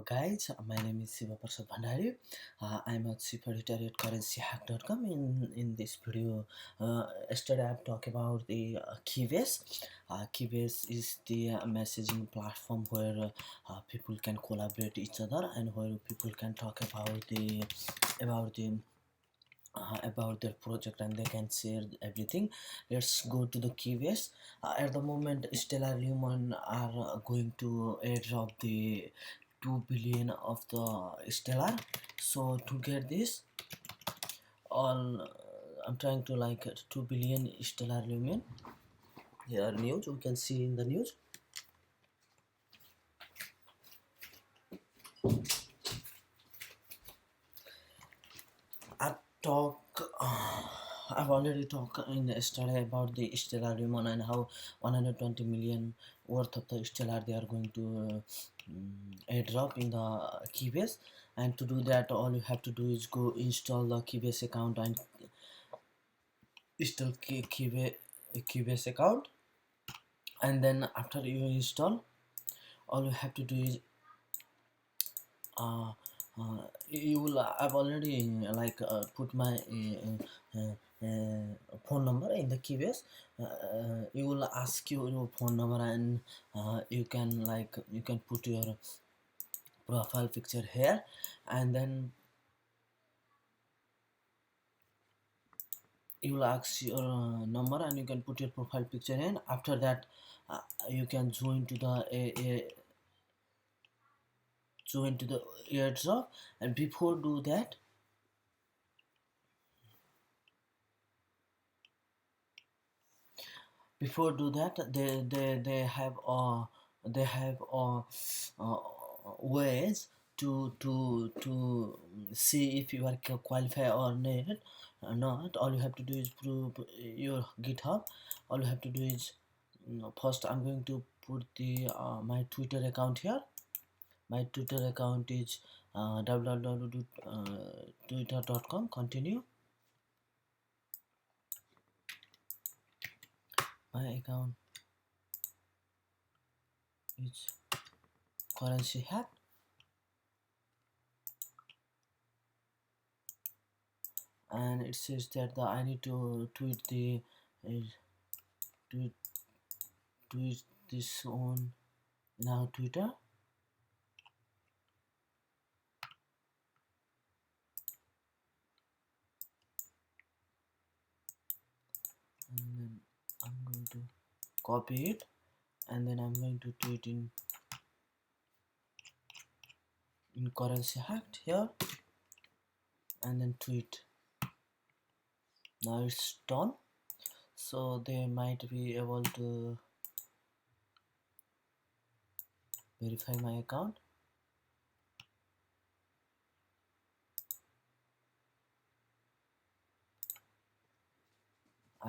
guys, my name is Siva Prasad Bhandari. I'm a chief editor at CurrencyHacked.com. In this video, yesterday I've talked about the Keybase. Keybase is the messaging platform where people can collaborate each other and where people can talk about the about their project and they can share everything. Let's go to the Keybase. At the moment, Stellar are going to airdrop the 2 billion of the Stellar. So to get this, all I'm trying to 2 billion Stellar Lumen. Here news, we can see in the news. I've already talked in yesterday about the Stellar Lemon and how 120 million worth of the Stellar they are going to airdrop in the Keybase. And to do that, all you have to do is go install the Keybase account and install Keybase account. And then after you install, all you have to do is you will I've already put my phone number in the Keybase. You will ask your phone number and you can put your profile picture here, and then you will ask your number and you can put your profile picture in. After that, you can join to the airdrop. And before do that, they have ways to see if you are qualified or not. All you have to do is prove your GitHub. All you have to do is first I'm going to put the my Twitter account here. My Twitter account is www.twitter.com. Continue. My account is CurrencyHacked, and it says that I need to tweet this on now Twitter. And then I'm going to copy it, and then I'm going to tweet in CurrencyHacked here, and then tweet. Now it's done, so they might be able to verify my account.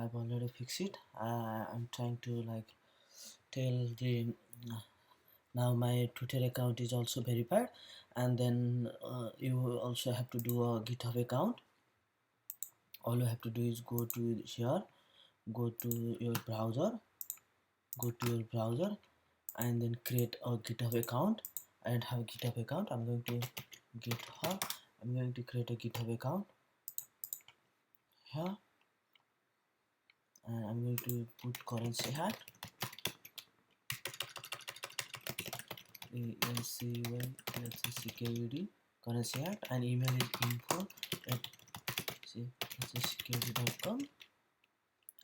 I've already fixed it. I'm trying to tell the now my Twitter account is also verified, and then you also have to do a GitHub account. All you have to do is go to here, go to your browser, and then create a GitHub account. I don't have a GitHub account. I'm going to create a GitHub account here, and I'm going to put CurrencyHacked. CurrencyHacked, and email is info@security.com,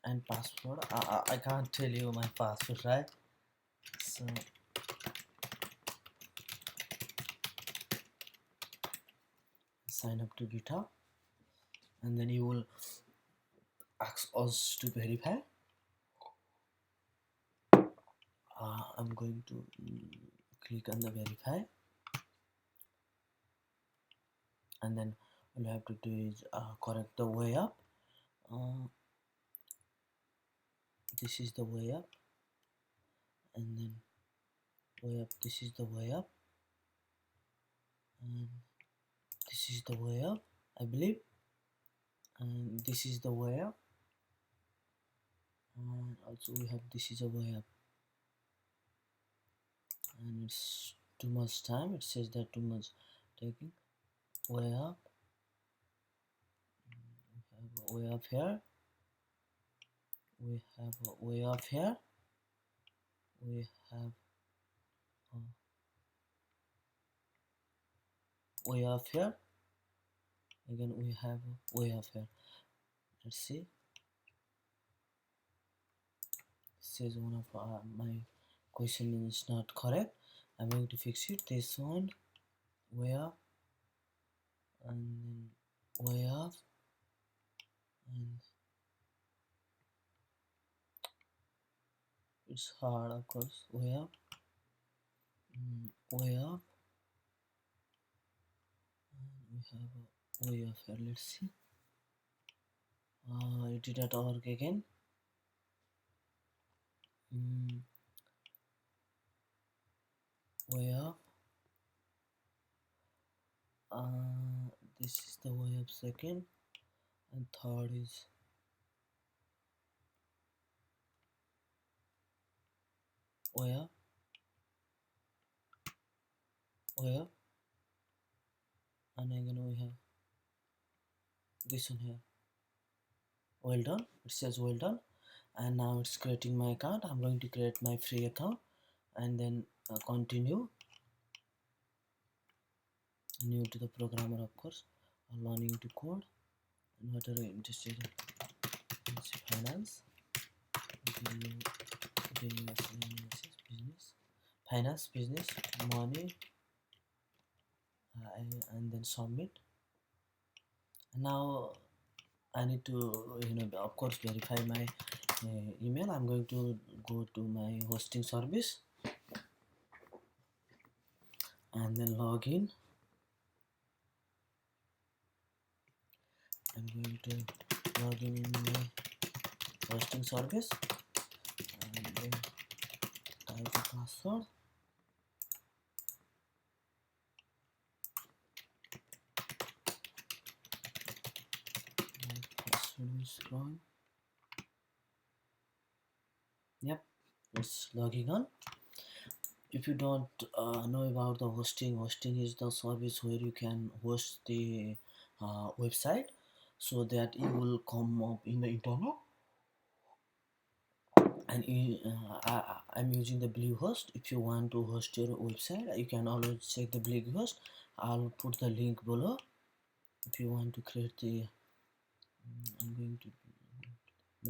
and password I can't tell you my password, right? So sign up to GitHub, and then you will ask us to verify. I'm going to click on the verify, and then all you have to do is correct the way up. This is the way up, and then way up, this is the way up, and this is the way up, I believe, and this is the way up, and also we have this is a way up, and it's too much time. It says that too much taking. Way up. We have a way up here. We have a way up here. We have a way up here. Again, we have a way up here. Let's see. It says one of my question is not correct. I'm going to fix it. This one, way up, and then way up, and it's hard, of course. Way up, way up, and we have a way up here. Let's see. It did not work again. Way up. This is the way up second, and third is way up, way up, and again we have this one here. Well done. It says well done. And now it's creating my account. I'm going to create my free account and then continue. New to the programmer, of course, learning to code, and what are you interested in? Finance, business, finance, business, money, and then submit. And now I need to, of course, verify my email. I'm going to go to my hosting service and then log in. I'm going to log in my hosting service and then type the password. My password is wrong. Yep, it's logging on. If you don't know about the hosting is the service where you can host the website so that it will come up in the internet. And I'm using the Bluehost. If you want to host your website, you can always check the Bluehost. I'll put the link below. If you want to create the, I'm going to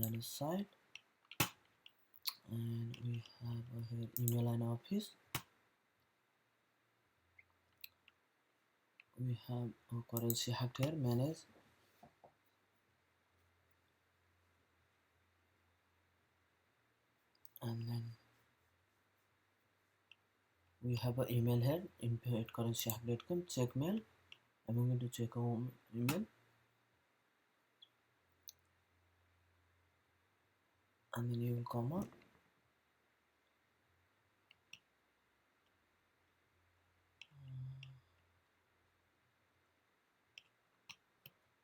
manage site, and we have here email and office. We have CurrencyHacked here, manage. And then we have an email here, info@currencyhacked.com. Check mail. I'm going to check our email, and then you will come up.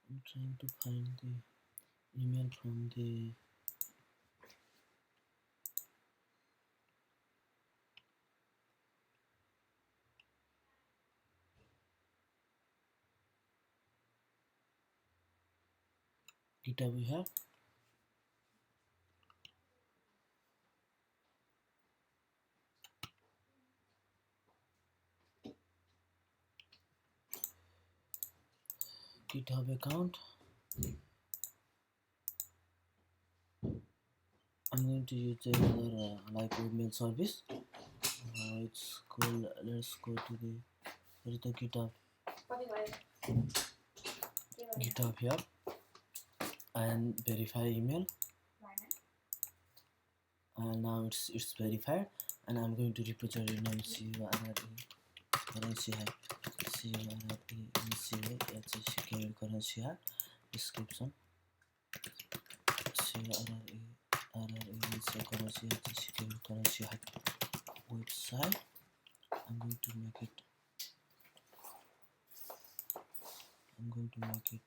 I'm trying to find the email from the Github we have. GitHub account. I'm going to use another like email service. It's called. Let's go to the. Where is the GitHub? GitHub here, and verify email. And now it's verified, and I'm going to repository name CurrencyHacked. CurrencyHacked description. CurrencyHacked website. I'm going to make it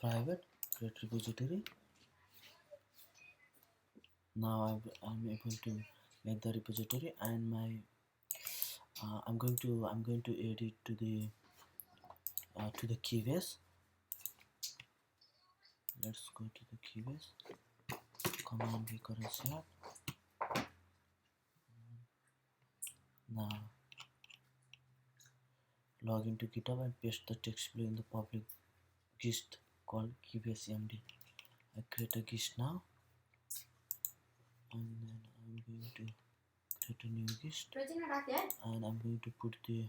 private. Create repository. Now I'm able to make the repository, and my I'm going to add it to the Keybase. Let's go to the Keybase. Command v CurrencyHacked. Now log into Github and paste the text below in the public gist called Keybase MD. I create a gist now, and then I'm going to create a new gist, and I'm going to put the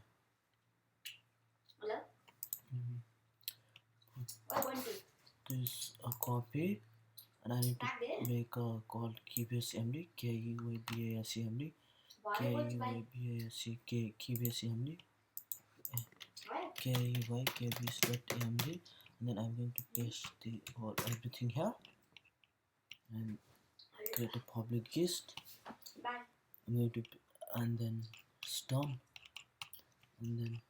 this a copy, and I need to make a called Keybase MD, Keybase MD, Keybase MD, Keybase.md, and then I'm going to paste the everything here and create a public gist. I'm going to, and then it's done. And then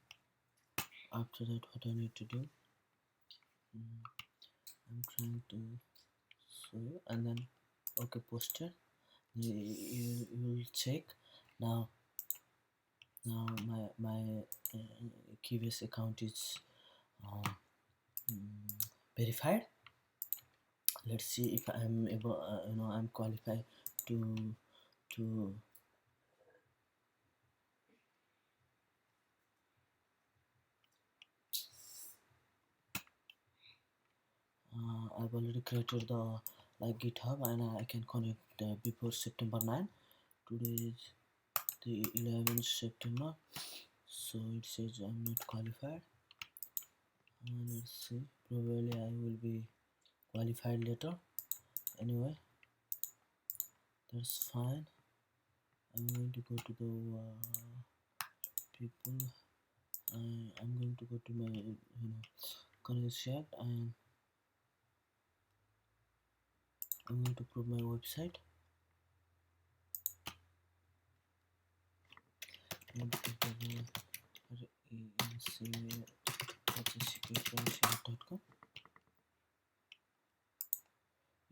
after that, what I need to do, I'm trying to show you, and then okay, posted. You will check now. My Keybase account is verified. Let's see if I'm able, I'm qualified to I've already created the GitHub, and I can connect before September 9. Today is the 11th September, so it says I'm not qualified. Let's see, probably I will be qualified later. Anyway, that's fine. I'm going to go to the people. I'm going to go to my CurrencyHacked, and I'm going to prove my website. CurrencyHacked.com.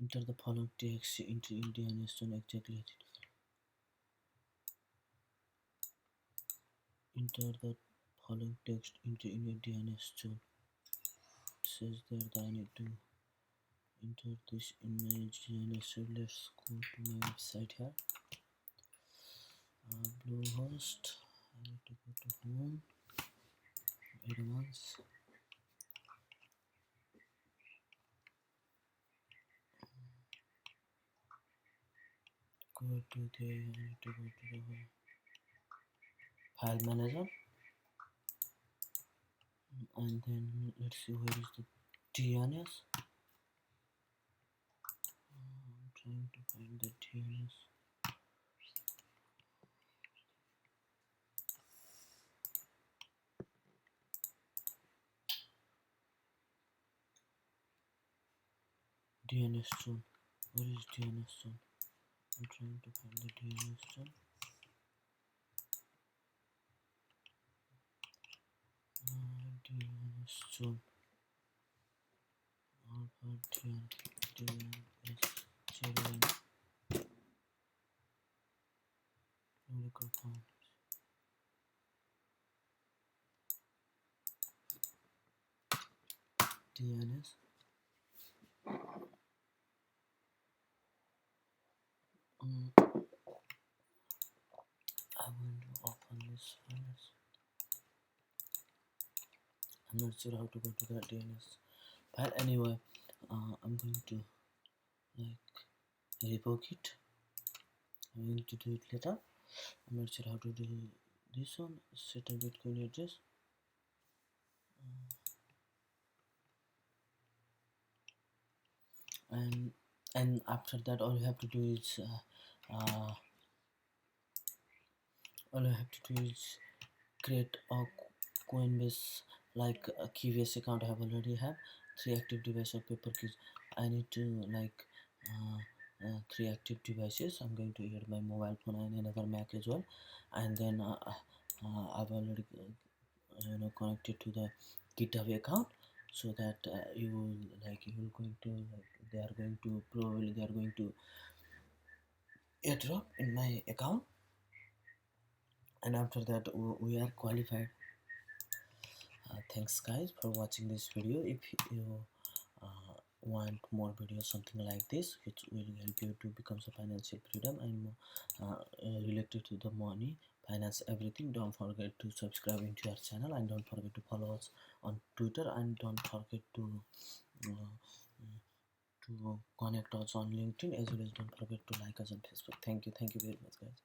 Enter the following text into Indian stone exactly. Enter the following text into Indian stone. It says there that I need to enter this in my DNS. So let's go to my website here. Bluehost. I need to go to home. Advanced. Go to the. I need to go to the file manager, and then let's see where is the DNS. I'm trying to find the DNS. DNS zone. Where is DNS zone? I'm trying to find the DNS zone. DNS zone. DNS zone. Numerical form. DNS. I want to open this file. I'm not sure how to go to the DNS file. Anyway, I'm going to revoke it. I'm going to do it later. I'm not sure how to do this one. Set a Bitcoin address. And after that, all you have to do is create a Coinbase like a Keybase account. I have already have 3 active devices or paper keys. I need to 3 active devices. I'm going to add my mobile phone and another Mac as well, and then I've already connected to the GitHub account, so that they are going to airdrop in my account. and after that we are qualified. Thanks guys for watching this video. If you want more videos something like this which will help you to become a financial freedom and related to the money, finance, everything, don't forget to subscribe into our channel, and don't forget to follow us on Twitter, and don't forget uh, to connect us on LinkedIn, as well as don't forget to like us on Facebook. Thank you very much guys.